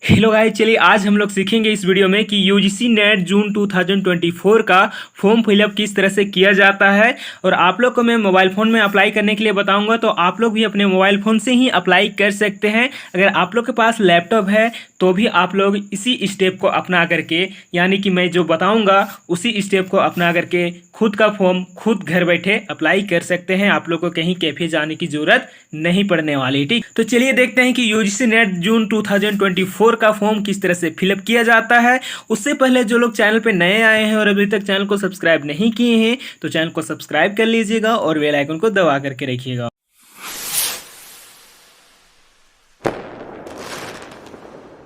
Hello guys, चलिए आज हम लोग सीखेंगे इस वीडियो में कि यूजीसी नेट जून 2024 का फॉर्म फिलअप किस तरह से किया जाता है। और आप लोग को मैं मोबाइल फ़ोन में अप्लाई करने के लिए बताऊंगा, तो आप लोग भी अपने मोबाइल फ़ोन से ही अप्लाई कर सकते हैं। अगर आप लोग के पास लैपटॉप है तो भी आप लोग इसी स्टेप को अपना करके, यानी कि मैं जो बताऊँगा उसी स्टेप को अपना करके खुद का फॉर्म खुद घर बैठे अप्लाई कर सकते हैं। आप लोग को कहीं कैफे जाने की ज़रूरत नहीं पड़ने वाली। ठीक, तो चलिए देखते हैं कि यूजीसी नेट जून 2024 का फॉर्म किस तरह से फिलअप किया जाता है। उससे पहले जो लोग चैनल पे नए आए हैं और अभी तक चैनल को सब्सक्राइब नहीं किए हैं तो चैनल को सब्सक्राइब कर लीजिएगा और बेल आइकन को दबा करके रखिएगा।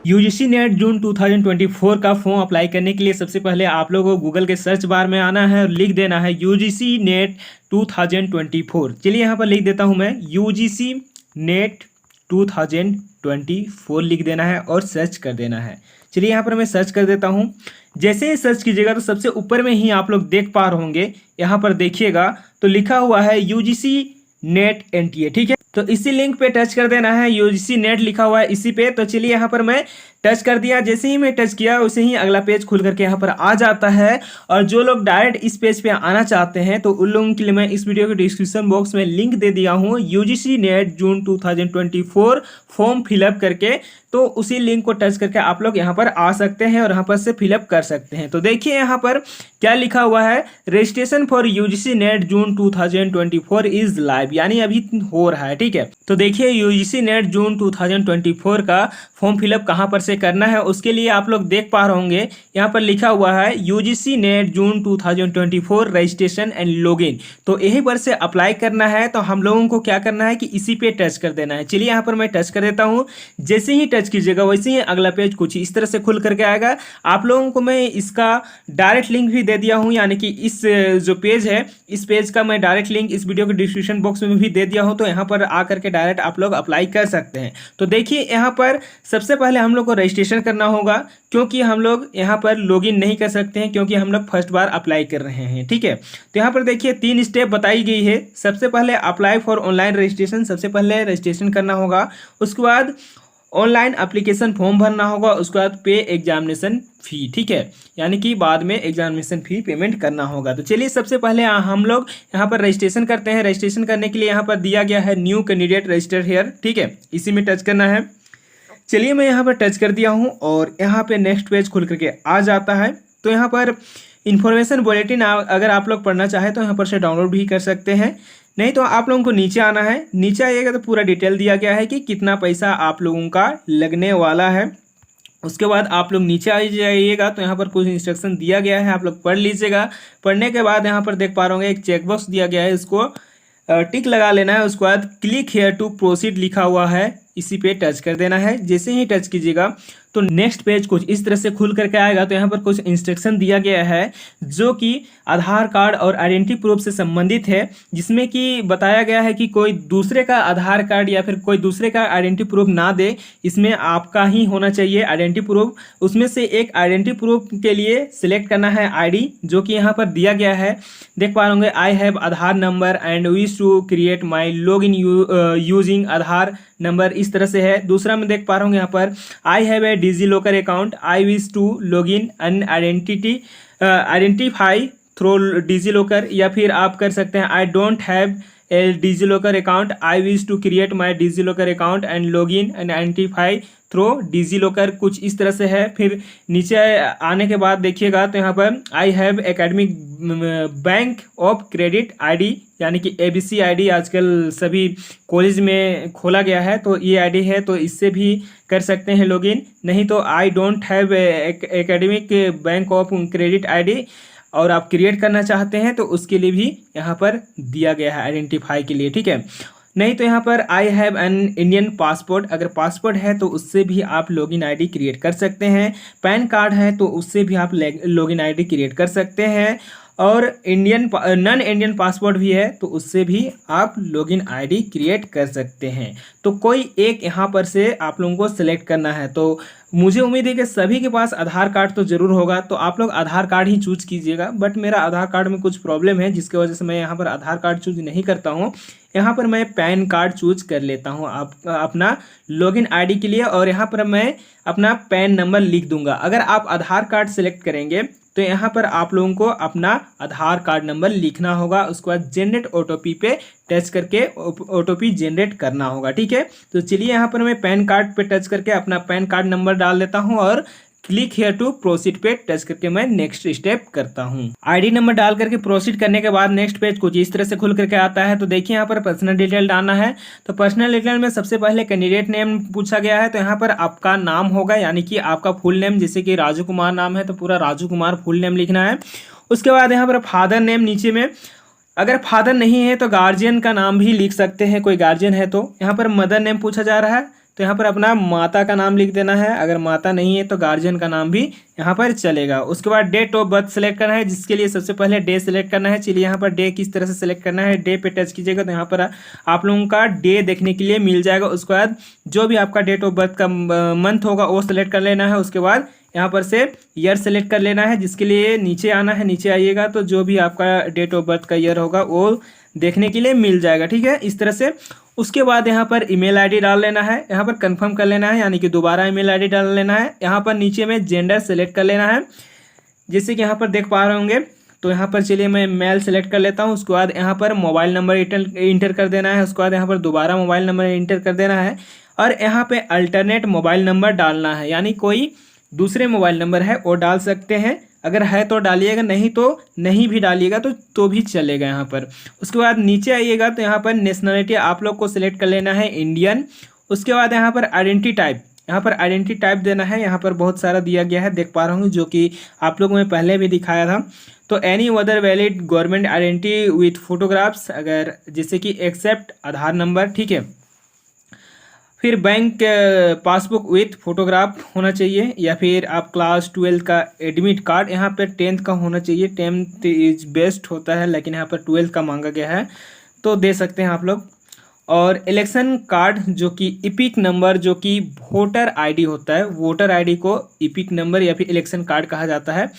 यूजीसी नेट जून 2024 का फॉर्म अप्लाई करने के लिए सबसे पहले आप लोगों को गूगल के सर्च बार में आना है और लिख देना है यूजीसी नेट 2024। चलिए यहाँ पर लिख देता हूँ मैं, यूजीसी नेट 2024 लिख देना है और सर्च कर देना है। चलिए यहाँ पर मैं सर्च कर देता हूँ। जैसे ही सर्च कीजिएगा तो सबसे ऊपर में ही आप लोग देख पा रहे होंगे, यहाँ पर देखिएगा तो लिखा हुआ है यूजीसी नेट एनटीए। ठीक है, तो इसी लिंक पे टच कर देना है, यूजीसी नेट लिखा हुआ है इसी पे। तो चलिए यहाँ पर मैं टच कर दिया। जैसे ही मैं टच किया वैसे ही अगला पेज खुल करके यहाँ पर आ जाता है। और जो लोग डायरेक्ट इस पेज पे आना चाहते हैं तो उन लोगों के लिए मैं इस वीडियो के डिस्क्रिप्शन बॉक्स में लिंक दे दिया हूँ, UGC NET June 2024 form fill up करके। तो उसी लिंक को टच करके आप लोग यहाँ पर आ सकते हैं और यहाँ पर से फिलअप कर सकते हैं। तो देखिए यहाँ पर क्या लिखा हुआ है, registration for UGC NET June 2024 is live, यानी अभी हो रहा है। ठीक है, तो देखिए यूजीसी नेट जून 2024 का फॉर्म फिलअप कहाँ पर से करना है उसके लिए आप लोग देख पा रहे होंगे, यहाँ पर लिखा हुआ है UGC NET June 2024 registration and login. तो यहीं पर से अप्लाई करना है। तो हम लोगों को क्या करना है कि इसी पे टच कर देना है। चलिए यहाँ पर मैं टच कर देता हूँ। जैसे ही टच कीजिएगा वैसे ही अगला पेज कुछ इस तरह से खुल करके आएगा। आप लोगों को मैं इसका डायरेक्ट लिंक भी दे दिया हूँ, यानी कि इस जो पेज है इस पेज का मैं डायरेक्ट लिंक इस वीडियो के डिस्क्रिप्शन बॉक्स में भी दे दिया हूँ। तो यहाँ पर आकर के डायरेक्ट आप लोग अप्लाई कर सकते हैं। तो देखिए यहाँ पर सबसे पहले हम लोग को रजिस्ट्रेशन करना होगा, क्योंकि हम लोग यहाँ पर लॉगिन नहीं कर सकते हैं क्योंकि हम लोग फर्स्ट बार अप्लाई कर रहे हैं। ठीक है, तो यहाँ पर देखिए 3 स्टेप बताई गई है। सबसे पहले अप्लाई फॉर ऑनलाइन रजिस्ट्रेशन, सबसे पहले रजिस्ट्रेशन करना होगा। उसके बाद ऑनलाइन एप्लीकेशन फॉर्म भरना होगा। उसके बाद पे एग्जामिनेशन फ़ी। ठीक है, यानी कि बाद में एग्जामिनेशन फ़ी पेमेंट करना होगा। तो चलिए सबसे पहले हम लोग यहाँ पर रजिस्ट्रेशन करते हैं। रजिस्ट्रेशन करने के लिए यहाँ पर दिया गया है न्यू कैंडिडेट रजिस्टर हेयर। ठीक है, इसी में टच करना है। चलिए मैं यहाँ पर टच कर दिया हूँ और यहाँ पे नेक्स्ट पेज खुल करके आ जाता है। तो यहाँ पर इन्फॉर्मेशन बुलेटिन अगर आप लोग पढ़ना चाहें तो यहाँ पर से डाउनलोड भी कर सकते हैं, नहीं तो आप लोगों को नीचे आना है। नीचे आइएगा तो पूरा डिटेल दिया गया है कि कितना पैसा आप लोगों का लगने वाला है। उसके बाद आप लोग नीचे आ जाइएगा तो यहाँ पर कुछ इंस्ट्रक्शन दिया गया है, आप लोग पढ़ लीजिएगा। पढ़ने के बाद यहाँ पर देख पा रहे होंगे एक चेकबॉक्स दिया गया है, इसको टिक लगा लेना है। उसके बाद क्लिक हेयर टू प्रोसीड लिखा हुआ है, इसी पे टच कर देना है। जैसे ही टच कीजिएगा तो नेक्स्ट पेज कुछ इस तरह से खुल करके आएगा। तो यहाँ पर कुछ इंस्ट्रक्शन दिया गया है जो कि आधार कार्ड और आइडेंटिटी प्रूफ से संबंधित है, जिसमें कि बताया गया है कि कोई दूसरे का आधार कार्ड या फिर कोई दूसरे का आइडेंटिटी प्रूफ ना दे, इसमें आपका ही होना चाहिए आइडेंटिटी प्रूफ। उसमें से एक आइडेंटिटी प्रूफ के लिए सिलेक्ट करना है आईडी, जो कि यहाँ पर दिया गया है। देख पा रहे I have Aadhaar number and wish to create my log in using Aadhaar number, इस तरह से है। दूसरा में देख पा रहा हूँ यहाँ पर I have a DigiLocker account, I wish to log in and identify through DigiLocker, या फिर आप कर सकते हैं I don't have a DigiLocker account, I wish to create my DigiLocker account and log in and identify through DigiLocker, कुछ इस तरह से है। फिर नीचे आने के बाद देखिएगा तो यहाँ पर I have academic bank of credit ID, यानी कि एबीसी आईडी आजकल सभी कॉलेज में खोला गया है, तो ये आईडी है, तो इससे भी कर सकते हैं लॉगिन। नहीं तो आई don't have academic bank of credit ID और आप क्रिएट करना चाहते हैं तो उसके लिए भी यहाँ पर दिया गया है आइडेंटिफाई के लिए। ठीक है, नहीं तो यहाँ पर I have an Indian passport, अगर पासपोर्ट है तो उससे भी आप लॉगिन आईडी क्रिएट कर सकते हैं। पैन कार्ड है तो उससे भी आप लॉगिन आईडी क्रिएट कर सकते हैं। और नॉन इंडियन पासपोर्ट भी है तो उससे भी आप लॉगिन आईडी क्रिएट कर सकते हैं। तो कोई एक यहाँ पर से आप लोगों को सिलेक्ट करना है। तो मुझे उम्मीद है कि सभी के पास आधार कार्ड तो ज़रूर होगा, तो आप लोग आधार कार्ड ही चूज कीजिएगा। बट मेरा आधार कार्ड में कुछ प्रॉब्लम है जिसकी वजह से मैं यहाँ पर आधार कार्ड चूज नहीं करता हूँ। यहाँ पर मैं पैन कार्ड चूज कर लेता हूँ अपना लॉगिन आईडी के लिए, और यहाँ पर मैं अपना पैन नंबर लिख दूंगा। अगर आप आधार कार्ड सेलेक्ट करेंगे तो यहाँ पर आप लोगों को अपना आधार कार्ड नंबर लिखना होगा, उसके बाद जनरेट ओटीपी पे टच करके ओटीपी जनरेट करना होगा। ठीक है, तो चलिए यहाँ पर मैं पैन कार्ड पे टच करके अपना पैन कार्ड नंबर डाल देता हूँ और क्लिक हियर टू प्रोसीड पे टच करके मैं नेक्स्ट स्टेप करता हूँ। आईडी नंबर डाल करके प्रोसीड करने के बाद नेक्स्ट पेज कुछ इस तरह से खुल करके आता है। तो देखिए यहाँ पर पर्सनल डिटेल डालना है। तो पर्सनल डिटेल में सबसे पहले कैंडिडेट नेम पूछा गया है, तो यहाँ पर आपका नाम होगा, यानी कि आपका फुल नेम, जैसे कि राजू कुमार नाम है तो पूरा राजू कुमार फुल नेम लिखना है। उसके बाद यहाँ पर फादर नेम नीचे में, अगर फादर नहीं है तो गार्जियन का नाम भी लिख सकते हैं, कोई गार्जियन है तो। यहाँ पर मदर नेम पूछा जा रहा है, तो यहाँ पर अपना माता का नाम लिख देना है, अगर माता नहीं है तो गार्जियन का नाम भी यहाँ पर चलेगा। उसके बाद डेट ऑफ बर्थ सेलेक्ट करना है, जिसके लिए सबसे पहले डे सेलेक्ट करना है। चलिए यहाँ पर डे किस तरह से सेलेक्ट करना है, डे पे टच कीजिएगा तो यहाँ पर आप लोगों का डे देखने के लिए मिल जाएगा। उसके बाद जो भी आपका डेट ऑफ बर्थ का मंथ होगा वो सेलेक्ट कर लेना है। उसके बाद यहाँ पर से ईयर सेलेक्ट कर लेना है, जिसके लिए नीचे आना है। नीचे आइएगा तो जो भी आपका डेट ऑफ बर्थ का ईयर होगा वो देखने के लिए मिल जाएगा। ठीक है, इस तरह से। उसके बाद यहाँ पर ईमेल आईडी डाल लेना है, यहाँ पर कंफर्म कर लेना है, यानी कि दोबारा ईमेल आईडी डाल लेना है। यहाँ पर नीचे में जेंडर सेलेक्ट कर लेना है, जैसे कि यहाँ पर देख पा रहे होंगे। तो यहाँ पर चलिए मैं मेल सेलेक्ट कर लेता हूँ। उसके बाद यहाँ पर मोबाइल नंबर इंटर कर देना है। उसके बाद यहाँ पर दोबारा मोबाइल नंबर इंटर कर देना है, और यहाँ पे अल्टरनेट मोबाइल नंबर डालना है, यानी कोई दूसरे मोबाइल नंबर है वो डाल सकते हैं, अगर है तो डालिएगा, नहीं तो नहीं भी डालिएगा तो भी चलेगा यहाँ पर। उसके बाद नीचे आइएगा तो यहाँ पर नेशनलिटी आप लोग को सिलेक्ट कर लेना है, इंडियन। उसके बाद यहाँ पर आइडेंटिटी टाइप, यहाँ पर आइडेंटिटी टाइप देना है। यहाँ पर बहुत सारा दिया गया है, देख पा रहा हूँ, जो कि आप लोगों में पहले भी दिखाया था। तो any other valid government identity with photographs, अगर जैसे कि एक्सेप्ट आधार नंबर, ठीक है। फिर बैंक पासबुक विथ फोटोग्राफ होना चाहिए, या फिर आप क्लास 12 का एडमिट कार्ड, यहाँ पर 10th का होना चाहिए। 10th इज बेस्ट होता है, लेकिन यहाँ पर 12th का मांगा गया है तो दे सकते हैं आप लोग। और इलेक्शन कार्ड, जो कि इपिक नंबर, जो कि वोटर आईडी होता है, वोटर आईडी को इपिक नंबर या फिर इलेक्शन कार्ड कहा जाता है,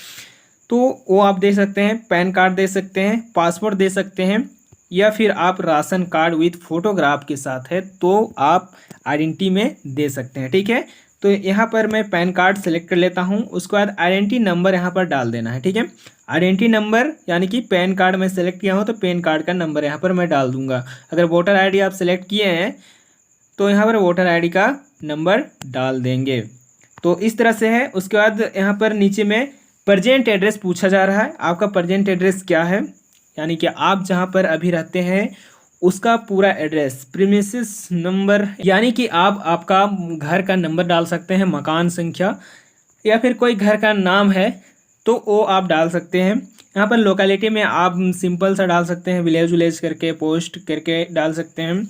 तो वो आप दे सकते हैं। पैन कार्ड दे सकते हैं, पासपोर्ट दे सकते हैं, या फिर आप राशन कार्ड विथ फोटोग्राफ के साथ है तो आप आइडेंटिटी में दे सकते हैं। ठीक है, तो यहाँ पर मैं पैन कार्ड सेलेक्ट कर लेता हूँ। उसके बाद आइडेंटिटी नंबर यहाँ पर डाल देना है। ठीक है, आइडेंटिटी नंबर, यानी कि पैन कार्ड में सेलेक्ट किया हूँ तो पैन कार्ड का नंबर यहाँ पर मैं डाल दूंगा। अगर वोटर आईडी आप सेलेक्ट किए हैं तो यहाँ पर वोटर आईडी का नंबर डाल देंगे। तो इस तरह से है। उसके बाद यहाँ पर नीचे में प्रेजेंट एड्रेस पूछा जा रहा है, आपका प्रेजेंट एड्रेस क्या है, यानी कि आप जहाँ पर अभी रहते हैं उसका पूरा एड्रेस, प्रीमिसेस नंबर, यानी कि आप आपका घर का नंबर डाल सकते हैं, मकान संख्या, या फिर कोई घर का नाम है तो वो आप डाल सकते हैं। यहाँ पर लोकेलिटी में आप सिंपल सा डाल सकते हैं, विलेज करके पोस्ट करके डाल सकते हैं।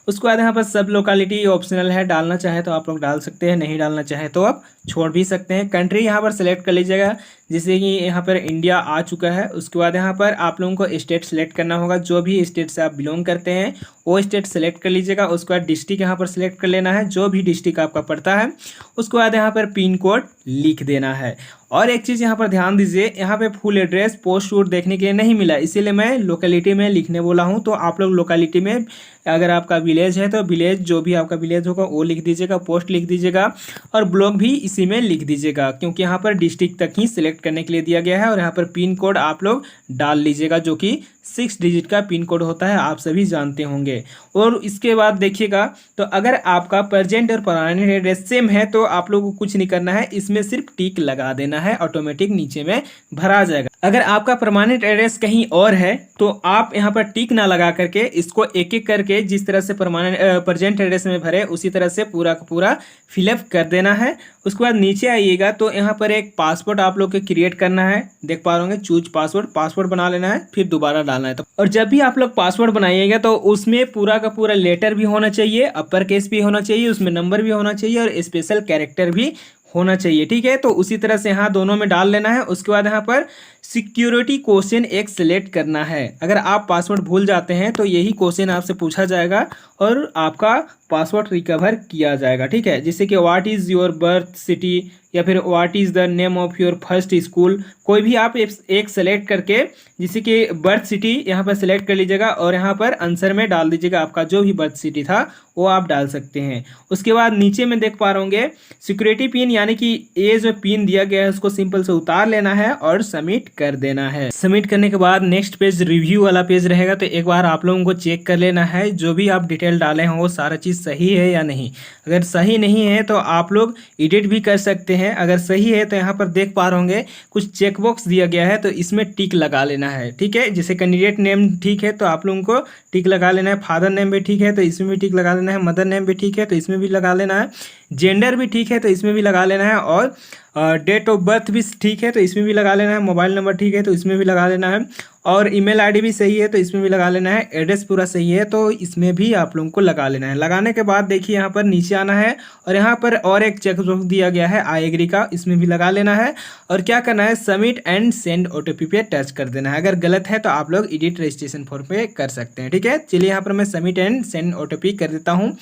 उसके बाद यहाँ पर सब लोकेलिटी ऑप्शनल है, डालना चाहे तो आप लोग डाल सकते हैं, नहीं डालना चाहे तो आप छोड़ भी सकते हैं। कंट्री यहाँ पर सेलेक्ट कर लीजिएगा, जैसे कि यहाँ पर इंडिया आ चुका है। उसके बाद यहाँ पर आप लोगों को स्टेट सेलेक्ट करना होगा, जो भी स्टेट से आप बिलोंग करते हैं वो स्टेट सेलेक्ट कर लीजिएगा। उसके बाद डिस्ट्रिक्ट यहाँ पर सेलेक्ट कर लेना है, जो भी डिस्ट्रिक्ट आपका पड़ता है। उसके बाद यहाँ पर पिन कोड लिख देना है। और एक चीज़ यहाँ पर ध्यान दीजिए, यहाँ पे फुल एड्रेस पोस्ट वोट देखने के लिए नहीं मिला, इसीलिए मैं लोकेलिटी में लिखने बोला हूँ। तो आप लोग लोकेलिटी में, अगर आपका विलेज है तो विलेज, जो भी आपका विलेज होगा वो लिख दीजिएगा, पोस्ट लिख दीजिएगा, और ब्लॉक भी इसी में लिख दीजिएगा, क्योंकि यहाँ पर डिस्ट्रिक्ट तक ही सिलेक्ट करने के लिए दिया गया है। और यहाँ पर पिन कोड आप लोग डाल लीजिएगा, जो कि 6 डिजिट का पिन कोड होता है, आप सभी जानते होंगे। और इसके बाद देखिएगा, तो अगर आपका प्रेजेंट और पुराने एड्रेस सेम है तो आप लोगों को कुछ नहीं करना है, इसमें सिर्फ टिक लगा देना है, ऑटोमेटिक नीचे में भरा जाएगा। अगर आपका परमानेंट एड्रेस कहीं और है तो आप यहाँ पर टिक ना लगा करके इसको एक एक करके जिस तरह से प्रेजेंट एड्रेस में भरे उसी तरह से पूरा का पूरा फिलअप कर देना है। उसके बाद नीचे आइएगा तो यहाँ पर एक पासवर्ड आप लोग को क्रिएट करना है, देख पा रहे होंगे, चूज पासवर्ड बना लेना है, फिर दोबारा डालना है। तो और जब भी आप लोग पासवर्ड बनाइएगा तो उसमें पूरा का पूरा लेटर भी होना चाहिए, अपर केस भी होना चाहिए, उसमें नंबर भी होना चाहिए और स्पेशल कैरेक्टर भी होना चाहिए। ठीक है, तो उसी तरह से यहाँ दोनों में डाल लेना है। उसके बाद यहाँ पर सिक्योरिटी क्वेश्चन एक सिलेक्ट करना है। अगर आप पासवर्ड भूल जाते हैं तो यही क्वेश्चन आपसे पूछा जाएगा और आपका पासवर्ड रिकवर किया जाएगा। ठीक है, जैसे कि what is your birth city या फिर what is the name of your first school, कोई भी आप एक सेलेक्ट करके, जैसे कि बर्थ सिटी यहाँ पर सेलेक्ट कर लीजिएगा और यहाँ पर आंसर में डाल दीजिएगा आपका जो भी बर्थ सिटी था वो आप डाल सकते हैं। उसके बाद नीचे में देख पा रहे होंगे सिक्योरिटी पिन, यानी कि ये जो पिन दिया गया है उसको सिंपल से उतार लेना है और सबमिट कर देना है। सबमिट करने के बाद नेक्स्ट पेज रिव्यू वाला पेज रहेगा, तो एक बार आप लोगों को चेक कर लेना है जो भी आप डिटेल डाले हैं वो सारा चीज़ सही है या नहीं। अगर सही नहीं है तो आप लोग एडिट भी कर सकते हैं। अगर सही है तो यहाँ पर देख पा रहे होंगे कुछ चेकबॉक्स दिया गया है, तो इसमें टिक लगा लेना है। ठीक है, जैसे कैंडिडेट नेम ठीक है तो आप लोगों को टिक लगा लेना है, फादर नेम भी ठीक है तो इसमें भी टिक लगा लेना है, मदर नेम भी ठीक है तो इसमें भी लगा लेना है, जेंडर भी ठीक है तो इसमें भी लगा लेना है, और डेट ऑफ बर्थ भी ठीक है तो इसमें भी लगा लेना है, मोबाइल नंबर ठीक है तो इसमें भी लगा लेना है, और ईमेल आईडी भी सही है तो इसमें भी लगा लेना है, एड्रेस पूरा सही है तो इसमें भी आप लोगों को लगा लेना है। लगाने के बाद देखिए यहाँ पर नीचे आना है और यहाँ पर और एक चेकबॉक्स दिया गया है आई एग्री का, इसमें भी लगा लेना है, और क्या करना है सबमिट एंड सेंड ओटीपी पे टच कर देना है। अगर गलत है तो आप लोग एडिट रजिस्ट्रेशन फॉर्म पे कर सकते हैं। ठीक है, चलिए यहाँ पर मैं सबमिट एंड सेंड ओटीपी कर देता हूँ।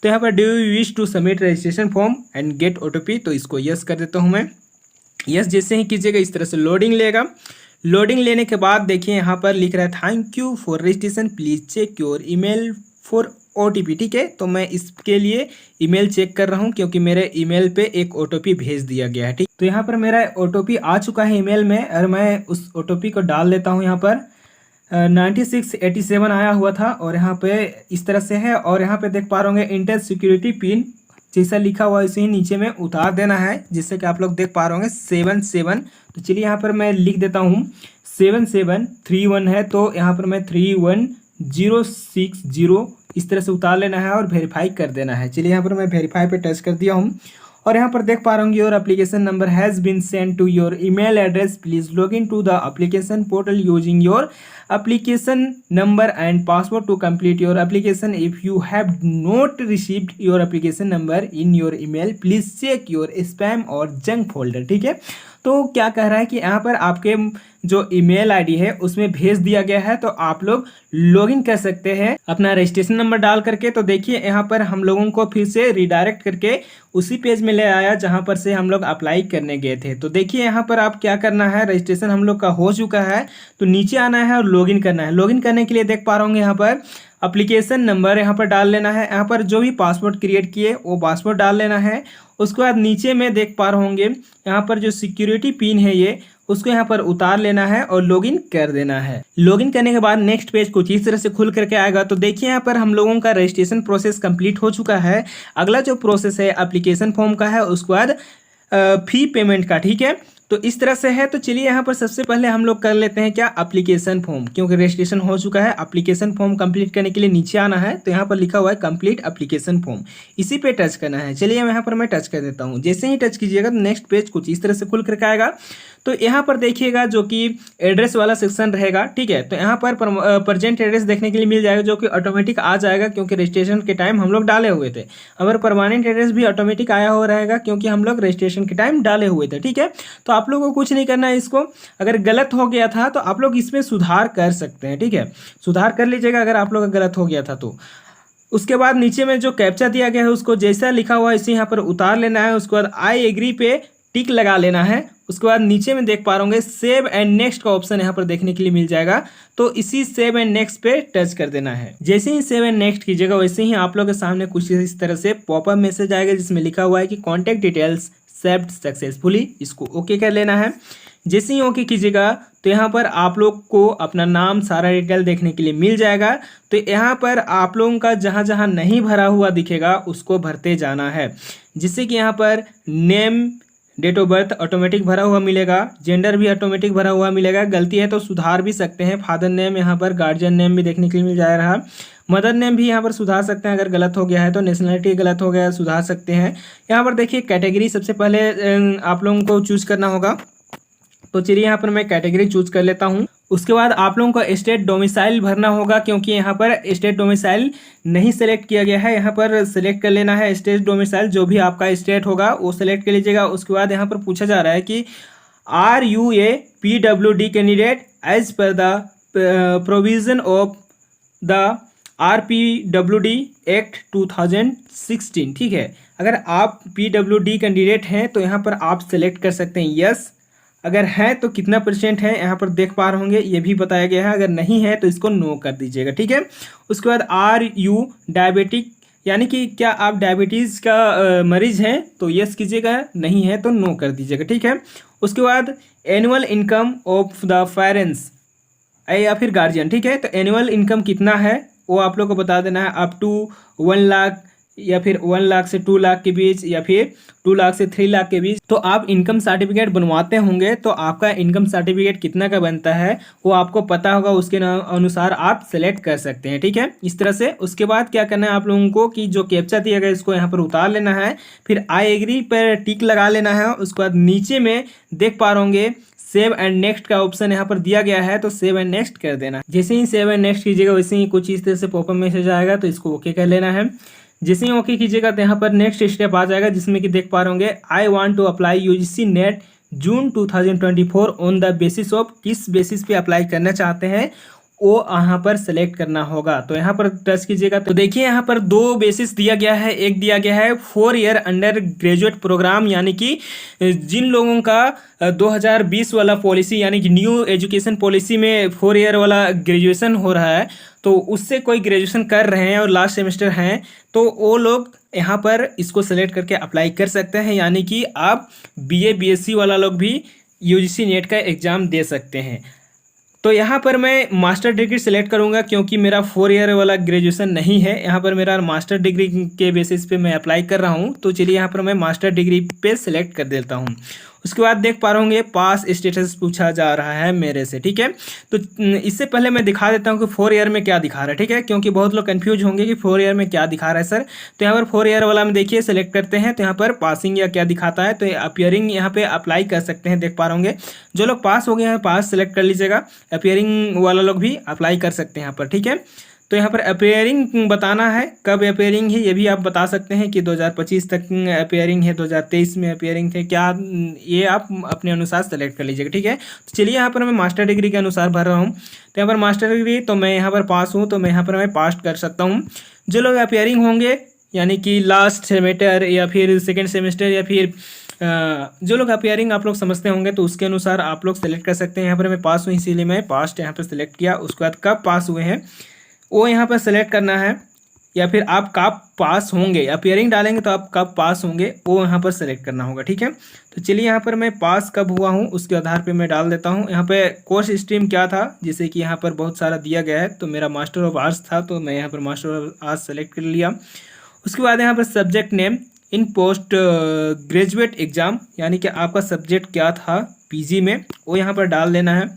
तो यहाँ पर do you wish to submit registration form and get OTP, तो इसको यस कर देता हूँ मैं। यस जैसे ही कीजिएगा इस तरह से लोडिंग लेगा। लोडिंग लेने के बाद देखिए यहाँ पर लिख रहा है thank you for registration, please check your email for OTP. ठीक है, तो मैं इसके लिए ईमेल चेक कर रहा हूँ क्योंकि मेरे ईमेल पे एक ओटीपी भेज दिया गया है। ठीक, तो यहाँ पर मेरा ओटीपी आ चुका है ईमेल में, और मैं उस ओटीपी को डाल देता हूँ। यहाँ पर 9687 आया हुआ था और यहाँ पे इस तरह से है, और यहाँ पे देख पा रहे होंगे इंटर सिक्योरिटी पिन जैसा लिखा हुआ इसे ही नीचे में उतार देना है, जिससे कि आप लोग देख पा रहे होंगे 77। तो चलिए यहाँ पर मैं लिख देता हूँ 7731 है, तो यहाँ पर मैं 31060 इस तरह से उतार लेना है और वेरीफाई कर देना है। चलिए यहाँ पर मैं वेरीफाई पे टच कर दिया हूँ, और यहाँ पर देख पा रहे होंगे your application number has been send to your email address, please log in to the application portal using your application number and password to complete your application. If you have not received your application number in your email, please check your spam और junk folder। ठीक है, तो क्या कह रहा है कि यहाँ पर आपके जो ईमेल आईडी है उसमें भेज दिया गया है, तो आप लोग लॉगिन कर सकते हैं अपना रजिस्ट्रेशन नंबर डाल करके। तो देखिए यहाँ पर हम लोगों को फिर से रिडायरेक्ट करके उसी पेज में ले आया जहाँ पर से हम लोग अप्लाई करने गए थे। तो देखिए यहाँ पर आप क्या करना है, रजिस्ट्रेशन हम लोग का हो चुका है तो नीचे आना है और लॉगिन करना है। लॉगिन करने के लिए देख पा रहे होंगे यहाँ पर एप्लीकेशन नंबर यहाँ पर डाल लेना है, यहाँ पर जो भी पासवर्ड क्रिएट किए वो पासवर्ड डाल लेना है। उसके बाद नीचे में देख पा रहे होंगे यहाँ पर जो सिक्योरिटी पिन है ये उसको यहाँ पर उतार लेना है और लॉगिन कर देना है। लॉगिन करने के बाद नेक्स्ट पेज कुछ इस तरह से खुल करके आएगा। तो देखिए यहाँ पर हम लोगों का रजिस्ट्रेशन प्रोसेस कंप्लीट हो चुका है। अगला जो प्रोसेस है एप्लीकेशन फॉर्म का है, उसके बाद फी पेमेंट का। ठीक है, तो इस तरह से है। तो चलिए यहाँ पर सबसे पहले हम लोग कर लेते हैं क्या, एप्लीकेशन फॉर्म, क्योंकि रजिस्ट्रेशन हो चुका है। एप्लीकेशन फॉर्म कंप्लीट करने के लिए नीचे आना है, तो यहाँ पर लिखा हुआ है कंप्लीट एप्लीकेशन फॉर्म, इसी पे टच करना है। चलिए यहाँ पर मैं टच कर देता हूँ। जैसे ही टच कीजिएगा तो नेक्स्ट पेज कुछ इस तरह से खुल करके आएगा। तो यहाँ पर देखिएगा जो कि एड्रेस वाला सेक्शन रहेगा। ठीक है, तो यहाँ पर प्रेजेंट एड्रेस देखने के लिए मिल जाएगा, जो कि ऑटोमेटिक आ जाएगा क्योंकि रजिस्ट्रेशन के टाइम हम लोग डाले हुए थे। अगर परमानेंट एड्रेस भी ऑटोमेटिक आया हो रहेगा क्योंकि हम लोग रजिस्ट्रेशन के टाइम डाले हुए थे। ठीक है, तो आप लोगों को कुछ नहीं करना है। इसको अगर गलत हो गया था तो आप लोग इसमें सुधार कर सकते हैं। ठीक है, सुधार कर लीजिएगा अगर आप लोग गलत हो गया था तो। उसके बाद नीचे में जो कैप्चा दिया गया है उसको जैसा लिखा हुआ है इसे यहाँ पर उतार लेना है। उसके बाद आई एग्री पे टिक लगा लेना है। उसके बाद नीचे में देख पा रहे होंगे सेव एंड नेक्स्ट का ऑप्शन यहाँ पर देखने के लिए मिल जाएगा, तो इसी सेव एंड नेक्स्ट पे टच कर देना है। जैसे ही सेव एंड नेक्स्ट कीजिएगा वैसे ही आप लोगों के सामने कुछ इस तरह से पॉपअप मैसेज आएगा जिसमें लिखा हुआ है कि कॉन्टैक्ट डिटेल्स सेव्ड सक्सेसफुली, इसको ओके कर लेना है। जैसे ही ओके कीजिएगा तो यहाँ पर आप लोग को अपना नाम सारा डिटेल देखने के लिए मिल जाएगा। तो यहाँ पर आप लोगों का जहाँ जहाँ नहीं भरा हुआ दिखेगा उसको भरते जाना है, जिससे कि यहाँ पर name, date of birth automatic भरा हुआ मिलेगा, जेंडर भी ऑटोमेटिक भरा हुआ मिलेगा। गलती है तो सुधार भी सकते हैं। फादर नेम यहाँ पर, गार्जियन नेम भी देखने के लिए मिल जा रहा। मदर नेम भी यहाँ पर सुधार सकते हैं अगर गलत हो गया है तो। नेशनलिटी गलत हो गया है सुधार सकते हैं। यहाँ पर देखिए कैटेगरी सबसे पहले आप लोगों को चूज करना होगा। तो चलिए यहाँ पर मैं कैटेगरी चूज कर लेता हूँ। उसके बाद आप लोगों को स्टेट डोमिसाइल भरना होगा क्योंकि यहाँ पर स्टेट डोमिसाइल नहीं सेलेक्ट किया गया है। यहाँ पर सेलेक्ट कर लेना है स्टेट डोमिसाइल, जो भी आपका स्टेट होगा वो सेलेक्ट कर लीजिएगा। उसके बाद यहाँ पर पूछा जा रहा है कि are you a PWD candidate as per the provision of the RPWD act 2016, ठीक है। अगर आप PWD कैंडिडेट हैं तो यहाँ पर आप सेलेक्ट कर सकते हैं यस, अगर है तो कितना % है यहाँ पर देख पा रहे होंगे, ये भी बताया गया है। अगर नहीं है तो इसको नो कर दीजिएगा, ठीक है। उसके बाद आर यू डायबिटिक, यानी कि क्या आप डायबिटीज़ का मरीज हैं तो यस कीजिएगा, नहीं है तो नो कर दीजिएगा, ठीक है। उसके बाद annual income of the parents या फिर गार्जियन, ठीक है। तो एनुअल इनकम कितना है वो आप लोग को बता देना है, अप टू 1 लाख या फिर 1 लाख से 2 लाख के बीच या फिर 2 लाख से 3 लाख के बीच। तो आप इनकम सर्टिफिकेट बनवाते होंगे तो आपका इनकम सर्टिफिकेट कितना का बनता है वो आपको पता होगा, उसके अनुसार आप सेलेक्ट कर सकते हैं, ठीक है, इस तरह से। उसके बाद क्या करना है आप लोगों को कि जो कैप्चा दिया गया इसको यहाँ पर उतार लेना है, फिर आई एग्री पर टिक लगा लेना है। उसके बाद नीचे में देख पा रहे होंगे सेव एंड नेक्स्ट का ऑप्शन यहाँ पर दिया गया है, तो सेव एंड नेक्स्ट कर देना। जैसे ही सेव एंड नेक्स्ट कीजिएगा वैसे ही कुछ इस तरह से पॉपअप मैसेज आएगा, तो इसको ओके कर लेना है। जैसे ही ओके कीजिएगा तो यहाँ पर नेक्स्ट स्टेप आ जाएगा, जिसमें कि देख पा रहे होंगे I want to apply UGC NET June 2024 on the basis of, किस बेसिस पे अप्लाई करना चाहते हैं वो यहाँ पर सेलेक्ट करना होगा। तो यहाँ पर टच कीजिएगा तो देखिए यहाँ पर 2 बेसिस दिया गया है। एक दिया गया है 4 ईयर अंडर ग्रेजुएट प्रोग्राम, यानी कि जिन लोगों का 2020 वाला पॉलिसी यानी कि न्यू एजुकेशन पॉलिसी में 4 ईयर वाला ग्रेजुएशन हो रहा है, तो उससे कोई ग्रेजुएशन कर रहे हैं और लास्ट सेमेस्टर हैं तो वो लोग यहाँ पर इसको सेलेक्ट करके अप्लाई कर सकते हैं। यानी कि आप BA BSc वाला लोग भी UGC नेट का एग्ज़ाम दे सकते हैं। तो यहाँ पर मैं मास्टर डिग्री सेलेक्ट करूँगा क्योंकि मेरा 4 ईयर वाला ग्रेजुएशन नहीं है, यहाँ पर मेरा मास्टर डिग्री के बेसिस पे मैं अप्लाई कर रहा हूँ। तो चलिए यहाँ पर मैं मास्टर डिग्री पे सेलेक्ट कर देता हूँ। उसके बाद देख पा रहे होंगे पास स्टेटस पूछा जा रहा है मेरे से, ठीक है। तो इससे पहले मैं दिखा देता हूँ कि 4 ईयर में क्या दिखा रहा है, ठीक है, क्योंकि बहुत लोग कंफ्यूज होंगे कि 4 ईयर में क्या दिखा रहा है सर। तो यहाँ पर 4 ईयर वाला में देखिए सेलेक्ट करते हैं तो यहाँ पर पासिंग या क्या दिखाता है, तो अपियरिंग यहाँ पे अप्लाई कर सकते हैं। देख पा रहे होंगे जो लोग पास हो गए हैं पास सेलेक्ट कर लीजिएगा, अपियरिंग वाला लोग भी अप्लाई कर सकते हैं यहाँ पर, ठीक है। तो यहाँ पर अपेयरिंग बताना है, कब अपेयरिंग है ये भी आप बता सकते हैं कि 2025 तक अपेयरिंग है, 2023 में अपेयरिंग थे क्या, ये आप अपने अनुसार सेलेक्ट कर लीजिएगा, ठीक है। तो चलिए यहाँ पर मैं मास्टर डिग्री के अनुसार भर रहा हूँ। तो यहाँ पर मास्टर डिग्री तो मैं यहाँ पर पास हूँ, तो मैं यहाँ पर मैं पास कर सकता हूँ। जो लोग अपेयरिंग होंगे यानी कि लास्ट सेमेस्टर या फिर सेकेंड सेमेस्टर या फिर जो लोग अपेयरिंग आप लोग समझते होंगे तो उसके अनुसार आप लोग सेलेक्ट कर सकते हैं। यहाँ पर मैं पास हूँ इसीलिए मैं पास यहाँ पर सेलेक्ट किया। उसके बाद कब पास हुए हैं वो यहाँ पर सेलेक्ट करना है, या फिर आप कब पास होंगे, अपियरिंग डालेंगे तो आप कब पास होंगे वो यहाँ पर सेलेक्ट करना होगा, ठीक है। तो चलिए यहाँ पर मैं पास कब हुआ हूँ उसके आधार पे मैं डाल देता हूँ। यहाँ पे कोर्स स्ट्रीम क्या था, जैसे कि यहाँ पर बहुत सारा दिया गया है, तो मेरा मास्टर ऑफ आर्ट्स था तो मैं यहाँ पर मास्टर ऑफ आर्ट्स सेलेक्ट कर लिया। उसके बाद यहाँ पर subject name in post graduate exam, यानी कि आपका सब्जेक्ट क्या था PG में वो यहाँ पर डाल देना है।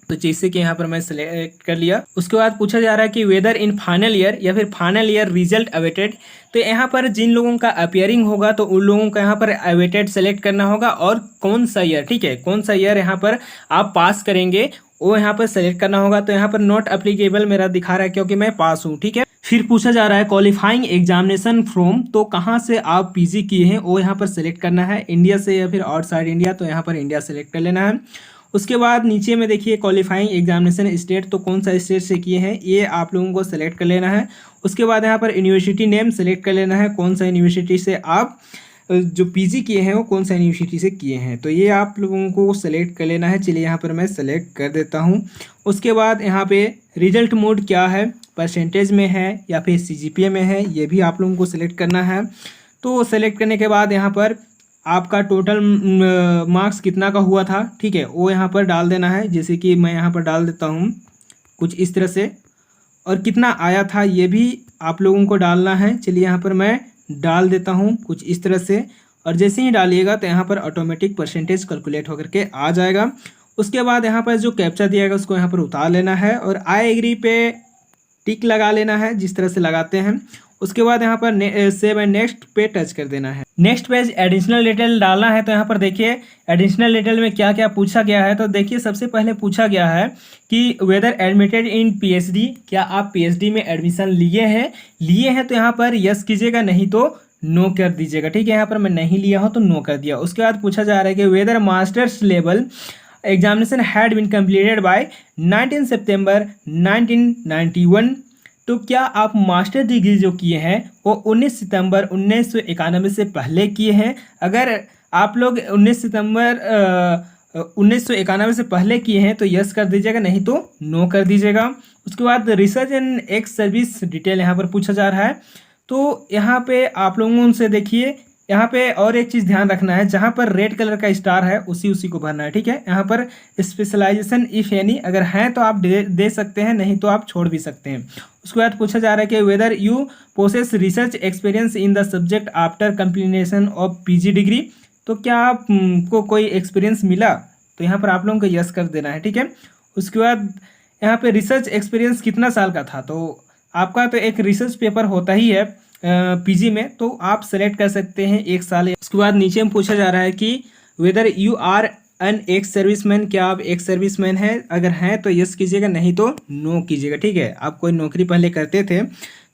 तो जैसे कि यहाँ पर मैं सेलेक्ट कर लिया। उसके बाद पूछा जा रहा है कि वेदर इन फाइनल ईयर या फिर फाइनल ईयर रिजल्ट अवेटेड, तो यहाँ पर जिन लोगों का अपियरिंग होगा तो उन लोगों का यहाँ पर अवेटेड सेलेक्ट करना होगा और कौन सा ईयर, ठीक है, कौन सा ईयर यहाँ पर आप पास करेंगे वो यहाँ पर सेलेक्ट करना होगा। तो यहाँ पर नॉट अप्लीकेबल मेरा दिखा रहा है क्योंकि मैं पास हूँ, ठीक है। फिर पूछा जा रहा है क्वालिफाइंग एग्जामिनेशन फ्रॉम, तो कहाँ से आप PG किए हैं वो यहाँ पर सेलेक्ट करना है, इंडिया से या फिर आउटसाइड इंडिया, तो यहाँ पर इंडिया सेलेक्ट कर लेना है। उसके बाद नीचे में देखिए क्वालिफाइंग एग्जामिनेशन स्टेट, तो कौन सा स्टेट से किए हैं ये आप लोगों को सेलेक्ट कर लेना है। उसके बाद यहाँ पर यूनिवर्सिटी नेम सेलेक्ट कर लेना है, कौन सा यूनिवर्सिटी से आप जो PG किए हैं वो कौन सा यूनिवर्सिटी से किए हैं, तो ये आप लोगों को सेलेक्ट कर लेना है। चलिए यहाँ पर मैं सेलेक्ट कर देता हूँ। उसके बाद यहाँ पे रिजल्ट मोड क्या है, परसेंटेज में है या फिर CGPA में है, ये भी आप लोगों को सेलेक्ट करना है। तो सेलेक्ट करने के बाद यहाँ पर आपका टोटल मार्क्स कितना का हुआ था, ठीक है, वो यहाँ पर डाल देना है। जैसे कि मैं यहाँ पर डाल देता हूँ कुछ इस तरह से, और कितना आया था ये भी आप लोगों को डालना है। चलिए यहाँ पर मैं डाल देता हूँ कुछ इस तरह से, और जैसे ही डालिएगा तो यहाँ पर ऑटोमेटिक परसेंटेज कैलकुलेट होकर के आ जाएगा। उसके बाद यहाँ पर जो कैप्चा दिया गया उसको यहाँ पर उतार लेना है और आई एग्री पे टिक लगा लेना है जिस तरह से लगाते हैं। उसके बाद यहाँ पर सेव एंड नेक्स्ट पे टच कर देना है। नेक्स्ट पेज एडिशनल डिटेल डालना है। तो यहाँ पर देखिए एडिशनल डिटेल में क्या क्या पूछा गया है। तो देखिए सबसे पहले पूछा गया है कि वेदर एडमिटेड इन PhD, क्या आप PhD में एडमिशन लिए हैं तो यहाँ पर यस कीजिएगा, नहीं तो नो कर दीजिएगा, ठीक है। यहाँ पर मैं नहीं लिया हूँ तो नो कर दिया। उसके बाद पूछा जा रहा है कि whether masters level examination had been completed by 19 सितंबर 1991 तो क्या आप मास्टर डिग्री जो किए हैं वो 19 सितंबर 1991 से पहले किए हैं? अगर आप लोग 19 सितंबर 1991 से पहले किए हैं तो यस कर दीजिएगा, नहीं तो नो कर दीजिएगा। उसके बाद research and ex service detail यहाँ पर पूछा जा रहा है। तो यहाँ पे आप लोगों से देखिए, यहाँ पे और एक चीज़ ध्यान रखना है, जहाँ पर रेड कलर का स्टार है उसी को भरना है, ठीक है। यहाँ पर स्पेशलाइजेशन इफ एनी अगर हैं तो आप दे सकते हैं, नहीं तो आप छोड़ भी सकते हैं। उसके बाद पूछा जा रहा है कि whether you possess research experience in the subject after completion of PG degree, तो क्या आपको कोई एक्सपीरियंस मिला? तो यहाँ पर आप लोगों को यस कर देना है, ठीक है। उसके बाद यहाँ पे रिसर्च एक्सपीरियंस कितना साल का था, तो आपका तो एक रिसर्च पेपर होता ही है पीजी में, तो आप सेलेक्ट कर सकते हैं 1 साल। उसके बाद नीचे में पूछा जा रहा है कि whether you are an ex serviceman, क्या आप एक्स सर्विसमैन हैं? अगर हैं तो यस कीजिएगा, नहीं तो नो कीजिएगा, ठीक है। आप कोई नौकरी पहले करते थे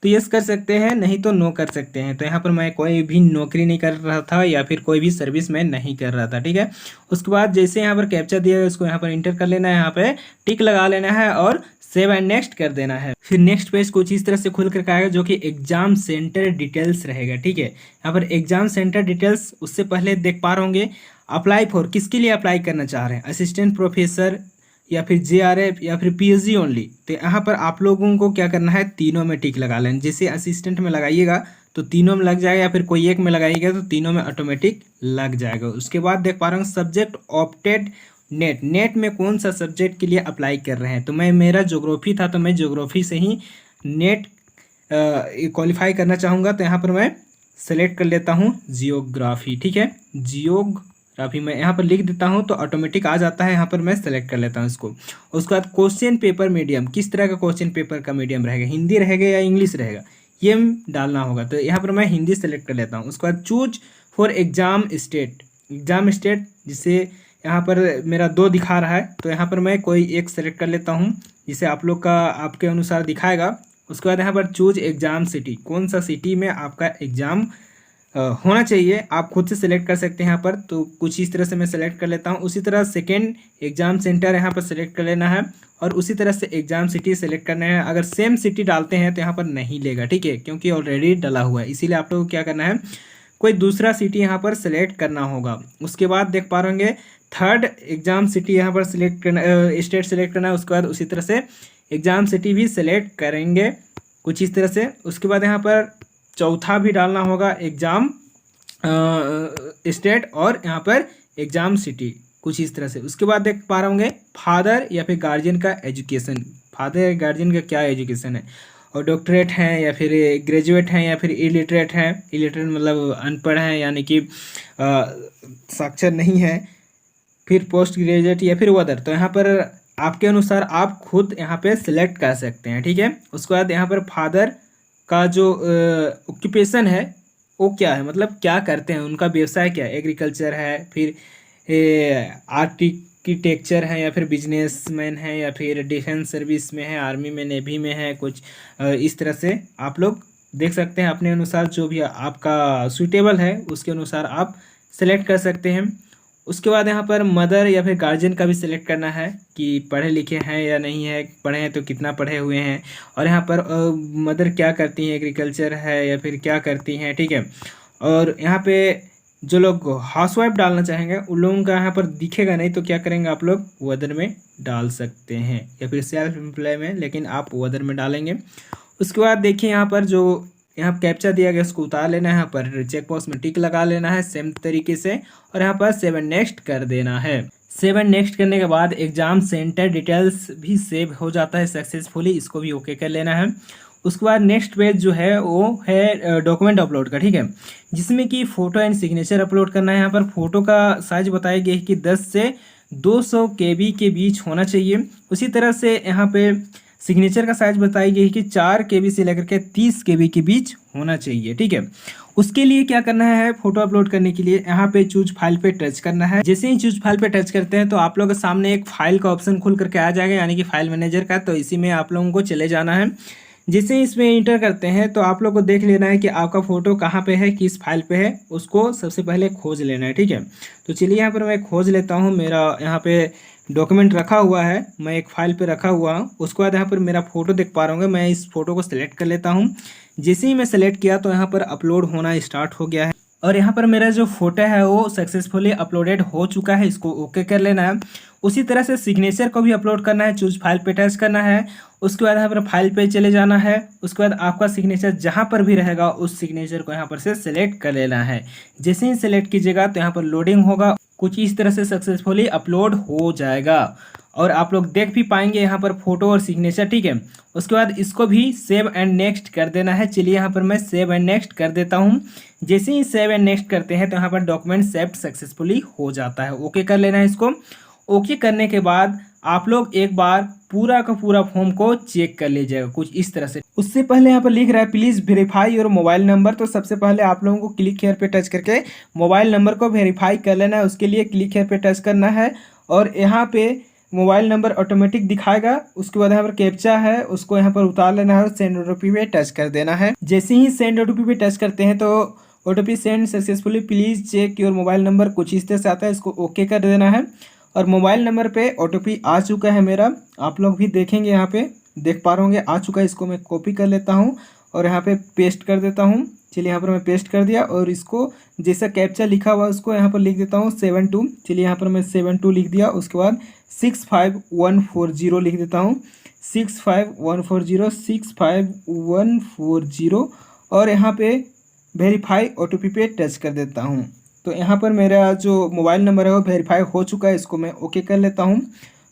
तो यस कर सकते हैं, नहीं तो नो कर सकते हैं। तो यहाँ पर मैं कोई भी नौकरी नहीं कर रहा था या फिर कोई भी सर्विस मैं नहीं कर रहा था, ठीक है। उसके बाद जैसे यहाँ पर कैप्चा दिया है उसको यहाँ पर इंटर कर लेना है, यहाँ पे टिक लगा लेना है और सेव एंड नेक्स्ट कर देना है। फिर नेक्स्ट पेज कुछ इस तरह से खुल कर आएगा जो कि एग्जाम सेंटर डिटेल्स रहेगा, ठीक है। यहाँ पर एग्जाम सेंटर डिटेल्स, उससे पहले देख पा रहे होंगे अप्लाई फॉर, किसके लिए अप्लाई करना चाह रहे हैं, असिस्टेंट प्रोफेसर या फिर जेआरएफ या फिर पीएचडी ओनली। तो यहाँ पर आप लोगों को क्या करना है, तीनों में टिक लगा लेना। जैसे असिस्टेंट में लगाइएगा तो तीनों में लग जाएगा, या फिर कोई एक में लगाइएगा तो तीनों में ऑटोमेटिक लग जाएगा। उसके बाद देख पा रहे हैं सब्जेक्ट ऑप्टेड नेट में कौन सा सब्जेक्ट के लिए अप्लाई कर रहे हैं। तो मेरा ज्योग्राफी था, तो मैं ज्योग्राफी से ही नेट क्वालिफाई करना चाहूँगा। तो यहाँ पर मैं सेलेक्ट कर लेता हूँ जियोग्राफी, ठीक है। जियोग्राफी मैं यहाँ पर लिख देता हूँ तो ऑटोमेटिक आ जाता है। यहाँ पर मैं सेलेक्ट कर लेता हूँ इसको। उसके बाद क्वेश्चन पेपर मीडियम, किस तरह का क्वेश्चन पेपर का मीडियम रहेगा, हिंदी रहेगा या इंग्लिश रहेगा, ये डालना होगा। तो यहाँ पर मैं हिंदी सेलेक्ट कर लेता हूँ। उसके बाद चूज फॉर एग्जाम स्टेट, जिसे यहाँ पर मेरा 2 दिखा रहा है, तो यहाँ पर मैं कोई एक सेलेक्ट कर लेता हूँ जिसे आप लोग का आपके अनुसार दिखाएगा। उसके बाद यहाँ पर चूज एग्ज़ाम सिटी, कौन सा सिटी में आपका एग्ज़ाम होना चाहिए आप खुद से सेलेक्ट कर सकते हैं यहाँ पर। तो कुछ इस तरह से मैं सेलेक्ट कर लेता हूँ। उसी तरह सेकेंड एग्ज़ाम सेंटर यहाँ पर सेलेक्ट कर लेना है और उसी तरह से एग्ज़ाम सिटी सेलेक्ट करना है। अगर सेम सिटी डालते हैं तो यहाँ पर नहीं लेगा, ठीक है, क्योंकि ऑलरेडी डला हुआ है। इसीलिए आप लोग को क्या करना है, कोई दूसरा सिटी यहाँ पर सेलेक्ट करना होगा। उसके बाद देख पा रहे होंगे थर्ड एग्जाम सिटी यहाँ पर सिलेक्ट करना, स्टेट सेलेक्ट करना है। उसके बाद उसी तरह से एग्जाम सिटी भी सिलेक्ट करेंगे कुछ इस तरह से। उसके बाद यहाँ पर चौथा भी डालना होगा एग्जाम स्टेट और यहाँ पर एग्जाम सिटी कुछ इस तरह से। उसके बाद देख पा रहे होंगे फादर या फिर गार्जियन का एजुकेशन, फादर या गार्जियन का क्या एजुकेशन है, और डॉक्टरेट हैं या फिर ग्रेजुएट हैं या फिर इलिटरेट हैं। इलिटरेट मतलब अनपढ़ हैं, यानी कि साक्षर नहीं है। फिर पोस्ट ग्रेजुएट या फिर अदर, तो यहाँ पर आपके अनुसार आप खुद यहाँ पे सिलेक्ट कर सकते हैं, ठीक है। उसके बाद यहाँ पर फादर का जो ऑक्यूपेशन है वो क्या है, मतलब क्या करते हैं, उनका व्यवसाय क्या है, एग्रीकल्चर है, फिर आर्किटेक्चर है, या फिर बिजनेसमैन है, या फिर डिफेंस सर्विस में है, आर्मी में, नेवी में है, कुछ इस तरह से आप लोग देख सकते हैं। अपने अनुसार जो भी आपका सूटेबल है उसके अनुसार आप सेलेक्ट कर सकते हैं। उसके बाद यहाँ पर मदर या फिर गार्जियन का भी सिलेक्ट करना है कि पढ़े लिखे हैं या नहीं है, पढ़े हैं तो कितना पढ़े हुए हैं, और यहाँ पर मदर क्या करती हैं, एग्रीकल्चर है या फिर क्या करती हैं, ठीक है। और यहाँ पे जो लोग हाउसवाइफ डालना चाहेंगे उन लोगों का यहाँ पर दिखेगा नहीं, तो क्या करेंगे आप लोग वदर में डाल सकते हैं या फिर सेल्फ एम्प्लॉय में, लेकिन आप वदर में डालेंगे। उसके बाद देखिए यहाँ पर जो यहाँ कैप्चा दिया गया उसको उतार लेना है, यहाँ पर चेक बॉक्स में टिक लगा लेना है सेम तरीके से, और यहाँ पर सेव एंड नेक्स्ट कर देना है। सेव एंड नेक्स्ट करने के बाद एग्जाम सेंटर डिटेल्स भी सेव हो जाता है सक्सेसफुली, इसको भी ओके कर लेना है। उसके बाद नेक्स्ट पेज जो है वो है डॉक्यूमेंट अपलोड का, ठीक है, जिसमें कि फ़ोटो एंड सिग्नेचर अपलोड करना है। यहाँ पर फ़ोटो का साइज बताया गया है कि 10 से 200 KB के बीच होना चाहिए। उसी तरह से यहाँ पे सिग्नेचर का साइज बताई गई है कि 4 KB से लेकर के 30 KB के बीच होना चाहिए, ठीक है। उसके लिए क्या करना है, फोटो अपलोड करने के लिए यहाँ पे चूज फाइल पे टच करना है। जैसे ही चूज फाइल पे टच करते हैं तो आप लोगों के सामने एक फाइल का ऑप्शन खुल करके आ जाएगा, यानी कि फाइल मैनेजर का। तो इसी में आप लोगों को चले जाना है। जैसे ही इसमें इंटर करते हैं तो आप लोग को देख लेना है कि आपका फ़ोटो कहाँ पे है, किस फाइल पे है, उसको सबसे पहले खोज लेना है। ठीक है, तो चलिए यहाँ पर मैं खोज लेता हूँ। मेरा यहाँ पे डॉक्यूमेंट रखा हुआ है, मैं एक फाइल पे रखा हुआ हूँ। उसके बाद यहाँ पर मेरा फ़ोटो देख पा रहा हूँ, मैं इस फ़ोटो को सिलेक्ट कर लेता हूँ। जैसे ही मैं सेलेक्ट किया तो यहाँ पर अपलोड होना स्टार्ट हो गया है और यहाँ पर मेरा जो फोटो है वो सक्सेसफुली अपलोडेड हो चुका है। इसको ओके कर लेना है। उसी तरह से सिग्नेचर को भी अपलोड करना है, चूज फाइल पे टच करना है। उसके बाद यहाँ पर फाइल पे चले जाना है। उसके बाद आपका सिग्नेचर जहाँ पर भी रहेगा उस सिग्नेचर को यहाँ पर से सिलेक्ट कर लेना है। जैसे ही सिलेक्ट कीजिएगा तो यहाँ पर लोडिंग होगा, कुछ इस तरह से सक्सेसफुली अपलोड हो जाएगा और आप लोग देख भी पाएंगे यहाँ पर फोटो और सिग्नेचर। ठीक है, उसके बाद इसको भी सेव एंड नेक्स्ट कर देना है। चलिए यहाँ पर मैं सेव एंड नेक्स्ट कर देता हूँ। जैसे ही सेव एंड नेक्स्ट करते हैं तो यहाँ पर डॉक्यूमेंट सेव्ड सक्सेसफुली हो जाता है। ओके कर लेना है इसको। ओके करने के बाद आप लोग एक बार पूरा का पूरा फॉर्म को चेक कर लीजिएगा कुछ इस तरह से। उससे पहले यहाँ पर लिख रहा है please verify your mobile number. तो सबसे पहले आप लोगों को क्लिक हेयर पे टच करके मोबाइल नंबर को वेरीफाई कर लेना है। उसके लिए क्लिक हेयर पे टच करना है और यहाँ पे मोबाइल नंबर ऑटोमेटिक दिखाएगा। उसके बाद यहाँ पर कैप्चा है, उसको यहाँ पर उतार लेना है और सेंड ओटीपी पे टच कर देना है। जैसे ही सेंड ओटीपी पे टच करते हैं तो OTP send successfully, please check your mobile number कुछ इस तरह से आता है। इसको ओके कर देना है और मोबाइल नंबर पे ओटीपी आ चुका है मेरा। आप लोग भी देखेंगे, यहाँ पे देख पा रहे होंगे आ चुका है। इसको मैं कॉपी कर लेता हूँ और यहाँ पे पेस्ट कर देता हूँ। चलिए यहाँ पर मैं पेस्ट कर दिया और इसको जैसा कैप्चा लिखा हुआ उसको यहाँ पर लिख देता हूँ 72। चलिए यहाँ पर मैं 72 लिख दिया। उसके बाद 65140 लिख देता हूँ, 65140 65140 और यहाँ पे वेरीफाई ओटीपी पे टच कर देता हूँ। तो यहाँ पर मेरा जो मोबाइल नंबर है वो वेरीफाई हो चुका है। इसको मैं ओके कर लेता हूँ।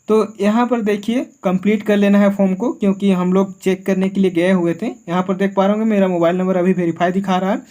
तो यहाँ पर देखिए कंप्लीट कर लेना है फॉर्म को, क्योंकि हम लोग चेक करने के लिए गए हुए थे। यहाँ पर देख पा रहे होंगे मेरा मोबाइल नंबर अभी वेरीफाई दिखा रहा है।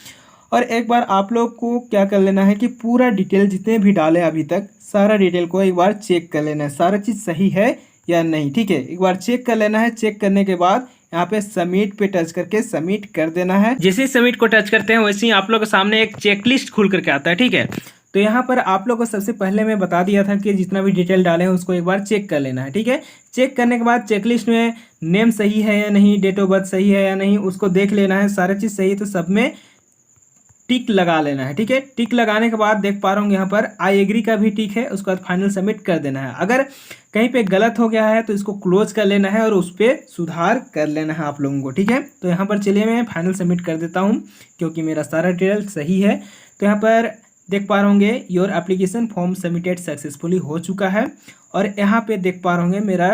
और एक बार आप लोग को क्या कर लेना है कि पूरा डिटेल जितने भी डाले अभी तक सारा डिटेल को एक बार चेक कर लेना है, सारा चीज़ सही है या नहीं। ठीक है, एक बार चेक कर लेना है। चेक करने के बाद यहाँ पे सबमिट पे टच करके सबमिट कर देना है। जैसे ही सबमिट को टच करते हैं वैसे ही आप लोग के सामने एक चेकलिस्ट खुल करके आता है। ठीक है, तो यहाँ पर आप लोग को सबसे पहले मैं बता दिया था कि जितना भी डिटेल डाले हैं उसको एक बार चेक कर लेना है। ठीक है, चेक करने के बाद चेकलिस्ट में नेम सही है या नहीं, डेट ऑफ बर्थ सही है या नहीं, उसको देख लेना है। सारा चीज़ सही है तो सब में टिक लगा लेना है। ठीक है, टिक लगाने के बाद देख पा रहा हूँ यहाँ पर आई एग्री का भी टिक है। उसके बाद फाइनल सबमिट कर देना है। अगर कहीं पे गलत हो गया है तो इसको क्लोज कर लेना है और उस पर सुधार कर लेना है आप लोगों को। ठीक है, तो यहाँ पर चलिए मैं फाइनल सबमिट कर देता हूँ क्योंकि मेरा सारा डिटेल सही है। तो यहाँ पर देख पा रहे होंगे your application form submitted successfully हो चुका है और यहाँ पे देख पा रहे होंगे मेरा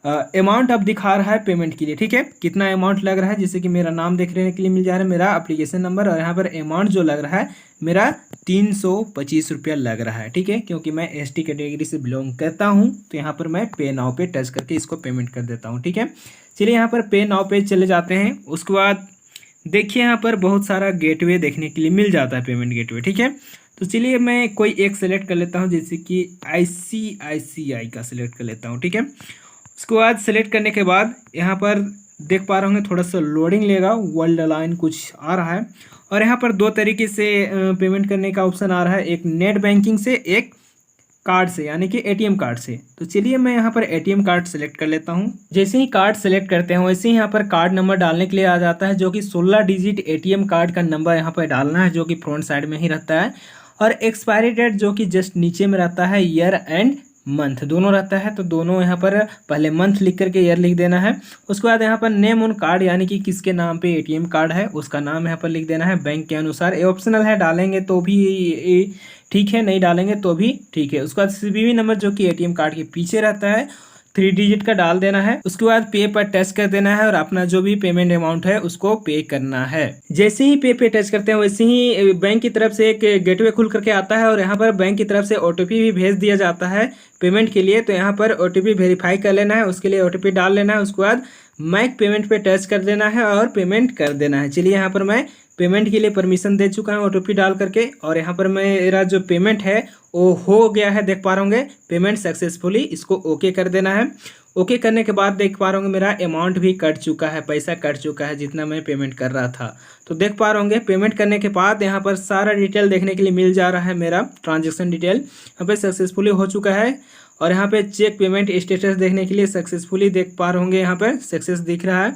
अमाउंट अब दिखा रहा है पेमेंट के लिए। ठीक है, कितना अमाउंट लग रहा है, जैसे कि मेरा नाम देखने के लिए मिल जा रहा है, मेरा एप्लीकेशन नंबर और यहाँ पर अमाउंट जो लग रहा है मेरा 325 रुपया लग रहा है। ठीक है, क्योंकि मैं एसटी कैटेगरी से बिलोंग करता हूँ तो यहाँ पर मैं पे नाउ पे टच करके इसको पेमेंट कर देता हूँ। ठीक है, चलिए यहाँ पर पे नाउ पे चले जाते हैं। उसके बाद देखिए यहाँ पर बहुत सारा गेटवे देखने के लिए मिल जाता है, पेमेंट गेटवे। ठीक है, तो चलिए मैं कोई एक सेलेक्ट कर लेता हूँ, जैसे कि ICICI का सिलेक्ट कर लेता हूँ। ठीक है, उसके बाद सेलेक्ट करने के बाद यहाँ पर देख पा रहे होंगे थोड़ा सा लोडिंग लेगा, वर्ल्ड लाइन कुछ आ रहा है और यहाँ पर दो तरीके से पेमेंट करने का ऑप्शन आ रहा है, एक नेट बैंकिंग से, एक कार्ड से, यानी कि ATM कार्ड से। तो चलिए मैं यहाँ पर ATM कार्ड सेलेक्ट कर लेता हूँ। जैसे ही कार्ड सेलेक्ट करते हैं वैसे ही यहाँ पर कार्ड नंबर डालने के लिए आ जाता है, जो कि 16 डिजिट ATM कार्ड का नंबर यहाँ पर डालना है, जो कि फ्रंट साइड में ही रहता है। और एक्सपायरी डेट जो कि जस्ट नीचे में रहता है, ईयर एंड मंथ दोनों रहता है। तो दोनों यहाँ पर पहले मंथ लिख करके ईयर लिख देना है। उसके बाद यहाँ पर नेम ऑन कार्ड, यानी कि किसके नाम पे ATM कार्ड है उसका नाम यहाँ पर लिख देना है बैंक के अनुसार। ये ऑप्शनल है, डालेंगे तो भी ठीक है, नहीं डालेंगे तो भी ठीक है। उसके बाद CVV नंबर जो कि ATM कार्ड के पीछे रहता है 3 डिजिट का डाल देना है। उसके बाद पे पर टच कर देना है और अपना जो भी पेमेंट अमाउंट है उसको पे करना है। जैसे ही पे टच करते हैं वैसे ही बैंक की तरफ से एक गेटवे खुल करके आता है और यहाँ पर बैंक की तरफ से OTP भी भेज दिया जाता है पेमेंट के लिए। तो यहाँ पर OTP वेरीफाई कर लेना है, उसके लिए OTP डाल लेना है। उसके बाद मैक पेमेंट पे टच कर देना है और पेमेंट कर देना है। चलिए यहाँ पर मैं पेमेंट के लिए परमिशन दे चुका हूँ OTP डाल करके और यहाँ पर मेरा जो पेमेंट है वो हो गया है, देख पा रहे होंगे पेमेंट सक्सेसफुली। इसको ओके कर देना है। ओके करने के बाद देख पा रहे होंगे मेरा अमाउंट भी कट चुका है, पैसा कट चुका है जितना मैं पेमेंट कर रहा था। तो देख पा रहे होंगे पेमेंट करने के बाद यहाँ पर सारा डिटेल देखने के लिए मिल जा रहा है। मेरा ट्रांजेक्शन डिटेल यहाँ पर सक्सेसफुली हो चुका है और यहाँ पे चेक पेमेंट स्टेटस देखने के लिए सक्सेसफुली देख पा रहे होंगे, यहाँ पर सक्सेस दिख रहा है।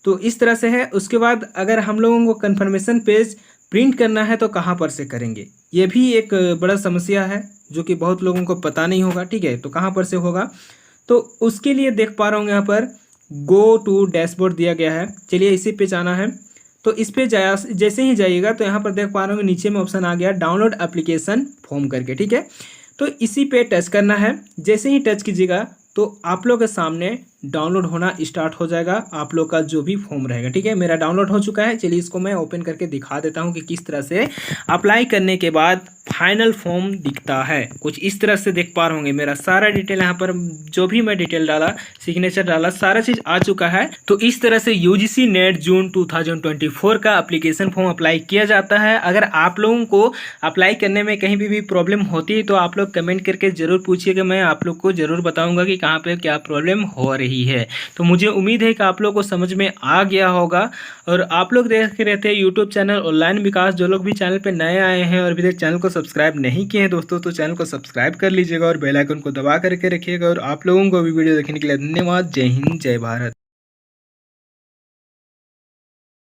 तो इस तरह से है। उसके बाद अगर हम लोगों को कन्फर्मेशन पेज प्रिंट करना है तो कहाँ पर से करेंगे, ये भी एक बड़ा समस्या है जो कि बहुत लोगों को पता नहीं होगा। ठीक है, तो कहाँ पर से होगा, तो उसके लिए देख पा रहा हूँ यहाँ पर गो टू डैशबोर्ड दिया गया है। चलिए इसी पे जाना है। तो इस पे जाया जैसे ही जाइएगा तो यहाँ पर देख पा रहा हूँ नीचे में ऑप्शन आ गया डाउनलोड एप्लीकेशन फॉर्म करके। ठीक है, तो इसी पे टच करना है। जैसे ही टच कीजिएगा तो आप लोग के सामने डाउनलोड होना स्टार्ट हो जाएगा आप लोग का जो भी फॉर्म रहेगा। ठीक है, मेरा डाउनलोड हो चुका है। चलिए इसको मैं ओपन करके दिखा देता हूँ कि किस तरह से अप्लाई करने के बाद फाइनल फॉर्म दिखता है। कुछ इस तरह से देख पा रहे होंगे। मेरा सारा डिटेल यहाँ पर जो भी मैं डिटेल डाला, सिग्नेचर डाला, सारा चीज़ आ चुका है। तो इस तरह से यूजीसी नेट जून 2024 का एप्लीकेशन फॉर्म अप्लाई किया जाता है। अगर आप लोगों को अप्लाई करने में कहीं भी प्रॉब्लम होती है तो आप लोग कमेंट करके ज़रूर पूछिएगा, मैं आप लोग को ज़रूर बताऊँगा कि कहाँ पर क्या प्रॉब्लम हो रही है। तो मुझे उम्मीद है कि आप लोग को समझ में आ गया होगा। और आप लोग देख रहे थे यूट्यूब चैनल ऑनलाइन विकास। जो लोग भी चैनल पे नए आए हैं और अभी तक चैनल को सब्सक्राइब नहीं किए हैं दोस्तों, तो चैनल को सब्सक्राइब कर लीजिएगा और बेल आइकन को दबा करके रखिएगा। और आप लोगों को भी वीडियो देखने के लिए धन्यवाद। जय हिंद, जय भारत।